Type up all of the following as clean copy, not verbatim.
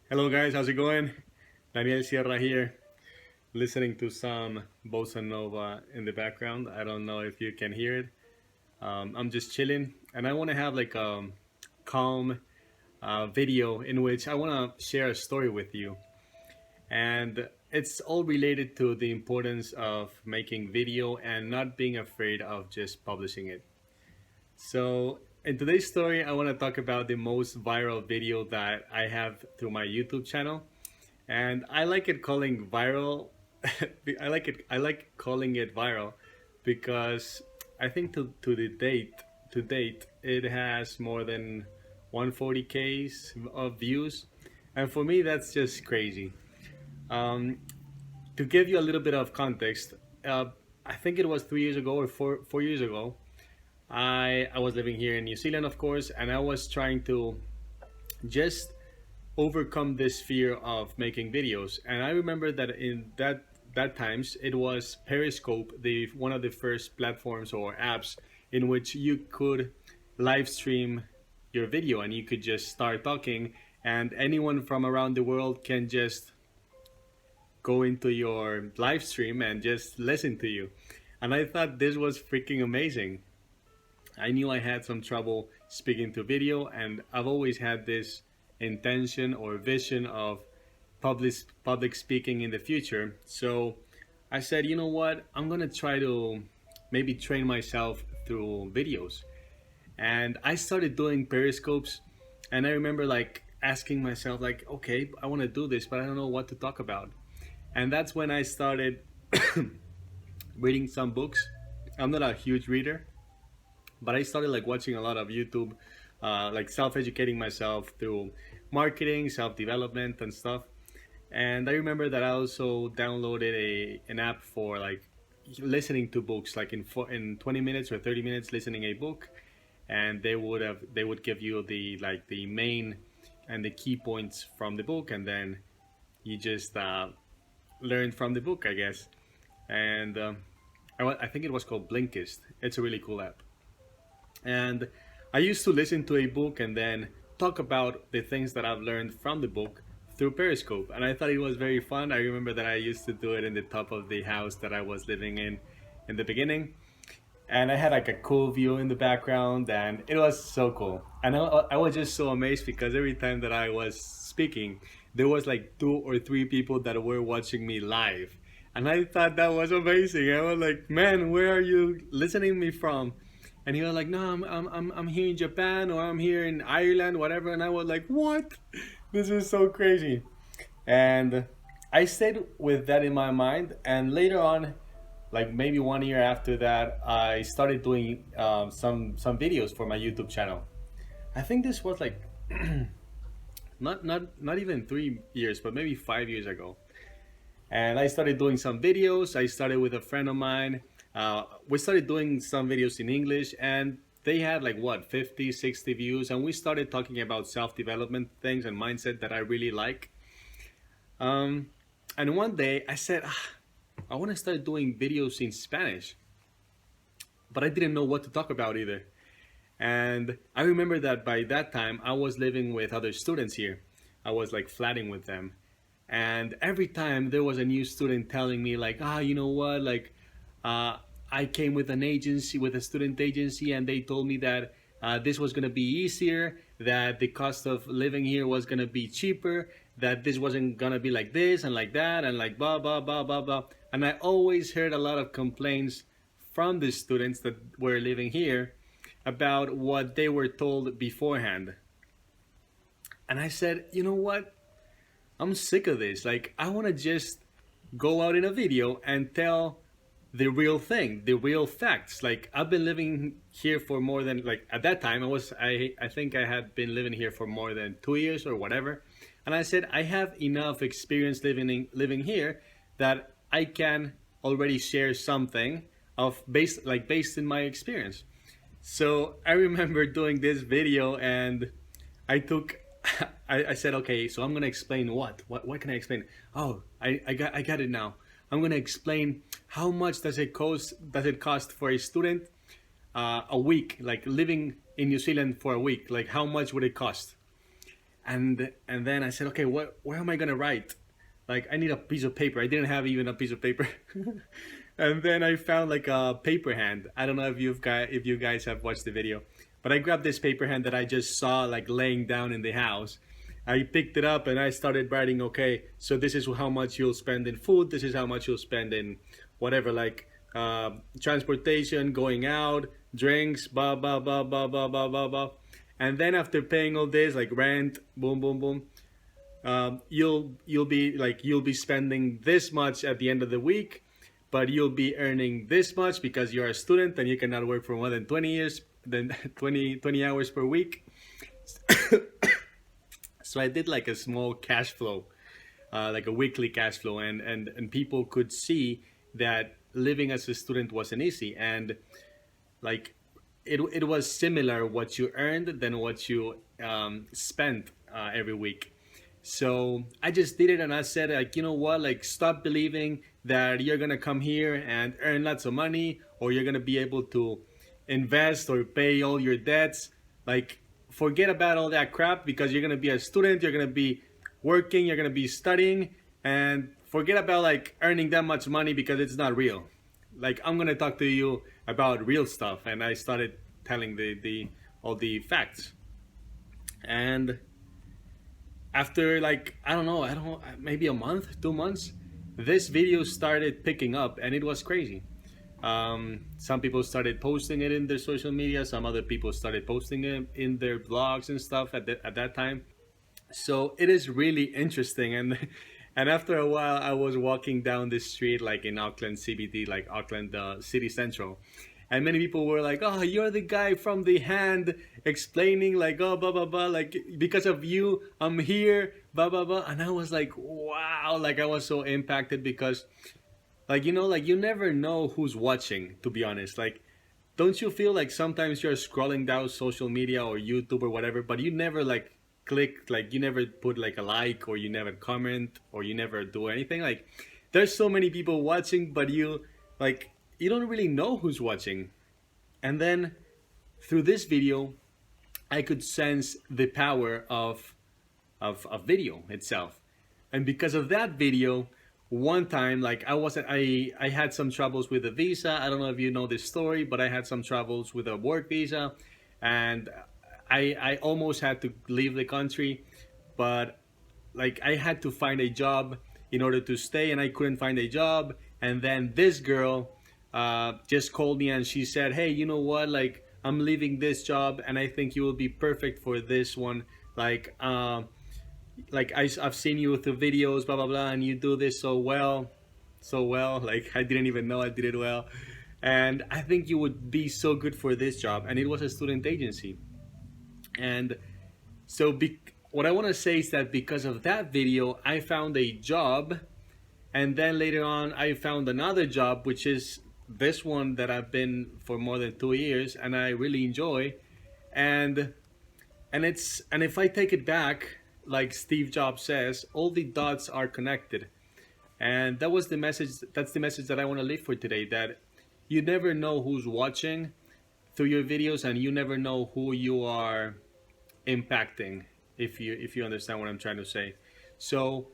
Hello guys, how's it going? Daniel Sierra here, listening to some bossa nova in the background. I don't know if you can hear it. I'm just chilling, and I want to have like a calm video in which I want to share a story with you. And it's all related to the importance of making video and not being afraid of just publishing it. So, in today's story, I want to talk about the most viral video that I have through my YouTube channel, and I like it calling viral. I like calling it viral because I think to date it has more than 140Ks of views, and for me that's just crazy. Um, to give you a little bit of context, uh, I think it was 3 years ago or four years ago. I was living here in New Zealand, of course, and I was trying to just overcome this fear of making videos. And I remember that in that times it was Periscope, the one of the first platforms or apps in which you could live stream your video and you could just start talking and anyone from around the world can just go into your live stream and just listen to you. And I thought this was freaking amazing. I knew I had some trouble speaking to video, and I've always had this intention or vision of public speaking in the future. So I said, you know what? I'm gonna try to maybe train myself through videos. And I started doing periscopes, and I remember like asking myself, like, okay, I want to do this, but I don't know what to talk about. And that's when I started reading some books. I'm not a huge reader, but I started like watching a lot of YouTube, like self-educating myself through marketing, self-development, and stuff. And I remember that I also downloaded a an app for like listening to books, like in 20 minutes or 30 minutes, listening a book, and they would give you the like the main and the key points from the book, and then you just learn from the book, I guess. And I think it was called Blinkist. It's a really cool app. And I used to listen to a book and then talk about the things that I've learned from the book through Periscope. And I thought it was very fun. I remember that I used to do it in the top of the house that I was living in the beginning. And I had like a cool view in the background, and it was so cool. And I was just so amazed because every time that I was speaking, there was like two or three people that were watching me live. And I thought that was amazing. I was like, man, where are you listening me from? And he was like, no, I'm here in Japan or I'm here in Ireland, whatever. And I was like, what? This is so crazy. And I stayed with that in my mind. And later on, like maybe 1 year after that, I started doing some videos for my YouTube channel. I think this was like not even 3 years, but maybe 5 years ago. And I started doing some videos. I started with a friend of mine. We started doing some videos in English, and they had like what 50, 60 views, and we started talking about self-development things and mindset that I really like. Um, and one day I said, I want to start doing videos in Spanish, but I didn't know what to talk about either. And I remember that by that time I was living with other students here. I was like flatting with them. And every time there was a new student telling me like, you know what, like I came with an agency, with a student agency, and they told me that this was going to be easier, that the cost of living here was going to be cheaper, that this wasn't going to be like this and like that, and like blah, blah, blah, blah, blah. And I always heard a lot of complaints from the students that were living here about what they were told beforehand. And I said, you know what? I'm sick of this. Like, I want to just go out in a video and tell the real thing, the real facts. Like, I've been living here for more than, like, at that time I think I had been living here for more than 2 years or whatever. And I said I have enough experience living here that I can already share something of based in my experience. So I remember doing this video, and I took I said, okay, so I'm gonna explain what can I explain? Oh, I got it now. I'm gonna explain how much does it cost for a student a week, like living in New Zealand for a week, like how much would it cost? And then I said, okay, where am I gonna write? Like, I need a piece of paper. I didn't have even a piece of paper. And then I found like a paper hand. I don't know if you guys have watched the video, but I grabbed this paper hand that I just saw like laying down in the house. I picked it up and I started writing, okay, so this is how much you'll spend in food, this is how much you'll spend in whatever, like transportation, going out, drinks, blah blah blah blah blah blah blah blah. And then after paying all this, like rent, boom boom boom, you'll be spending this much at the end of the week, but you'll be earning this much because you're a student and you cannot work for more than 20 years, then 20 hours per week. So I did like a small cash flow, like a weekly cash flow, and people could see that living as a student wasn't easy, and like it was similar what you earned than what you spent every week. So I just did it and I said, like, you know what, like, stop believing that you're gonna come here and earn lots of money, or you're gonna be able to invest or pay all your debts. Like, forget about all that crap, because you're gonna be a student, you're gonna be working, you're gonna be studying, and forget about like earning that much money because it's not real. Like, I'm gonna talk to you about real stuff, and I started telling the all the facts. And after like I don't know, maybe a month, 2 months, this video started picking up, and it was crazy. Some people started posting it in their social media, some other people started posting it in their blogs and stuff at that time. So it is really interesting. And after a while, I was walking down the street, like in Auckland CBD, like Auckland city central, and many people were like, oh, you're the guy from the hand explaining, like, oh, blah blah blah, like, because of you I'm here, blah blah blah. And I was like, wow, like, I was so impacted, because like, you know, like, you never know who's watching, to be honest. Like, don't you feel like sometimes you're scrolling down social media or YouTube or whatever, but you never like click, like, you never put like a like, or you never comment, or you never do anything? Like, there's so many people watching, but you, like, you don't really know who's watching. And then through this video, I could sense the power of video itself. And because of that video, one time, like, I had some troubles with a visa. I don't know if you know this story, but I had some troubles with a work visa, and I almost had to leave the country, but like, I had to find a job in order to stay, and I couldn't find a job. And then this girl just called me, and she said, hey, you know what, like, I'm leaving this job and I think you will be perfect for this one. Like, I've seen you through videos, blah blah blah, and you do this so well, so well. Like, I didn't even know I did it well, and I think you would be so good for this job. And it was a student agency. And so what I want to say is that because of that video, I found a job, and then later on I found another job, which is this one that I've been for more than 2 years, and I really enjoy. And and if I take it back, like Steve Jobs says, all the dots are connected. And that was the message. That's the message that I want to leave for today, that you never know who's watching through your videos, and you never know who you are impacting, if you understand what I'm trying to say. So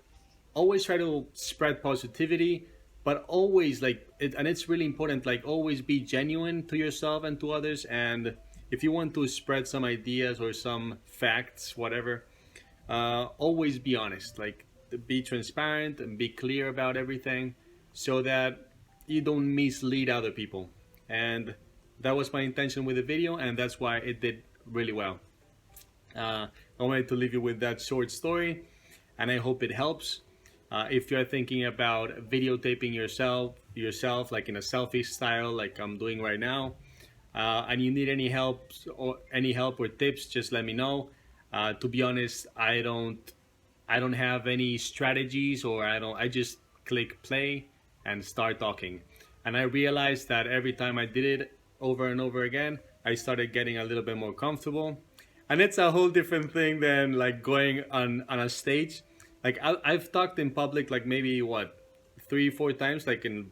always try to spread positivity, but always, like, and it's really important, like, always be genuine to yourself and to others. And if you want to spread some ideas or some facts, whatever, always be honest, like, be transparent and be clear about everything, so that you don't mislead other people. And that was my intention with the video, and that's why it did really well. I wanted to leave you with that short story, and I hope it helps. If you're thinking about videotaping yourself like in a selfie style, like I'm doing right now, and you need any help or tips, just let me know. To be honest, I don't have any strategies, or I just click play and start talking. And I realized that every time I did it over and over again, I started getting a little bit more comfortable. And it's a whole different thing than like going on a stage. Like, I've talked in public, like, maybe what, 3-4 times, like in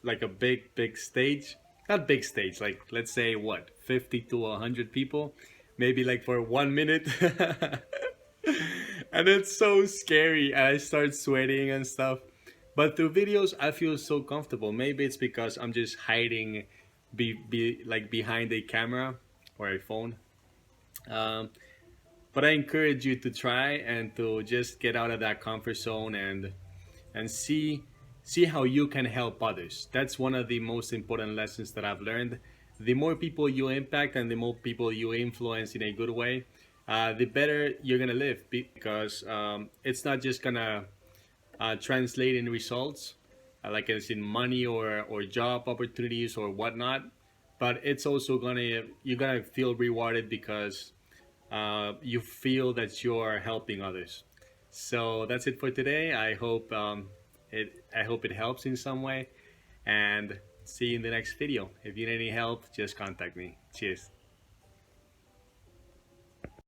like a big stage. Not big stage, like, let's say what, 50 to 100 people, maybe like for 1 minute. And it's so scary. And I start sweating and stuff. But through videos, I feel so comfortable. Maybe it's because I'm just hiding, like behind a camera or a phone. Um, but I encourage you to try and to just get out of that comfort zone and see how you can help others. That's one of the most important lessons that I've learned. The more people you impact and the more people you influence in a good way, the better you're gonna live because it's not just gonna translate in results, like it's in money or job opportunities or whatnot, but it's also gonna you're gonna feel rewarded because you feel that you're helping others. So that's it for today. I hope it helps in some way, and see you in the next video. If you need any help, just contact me. Cheers.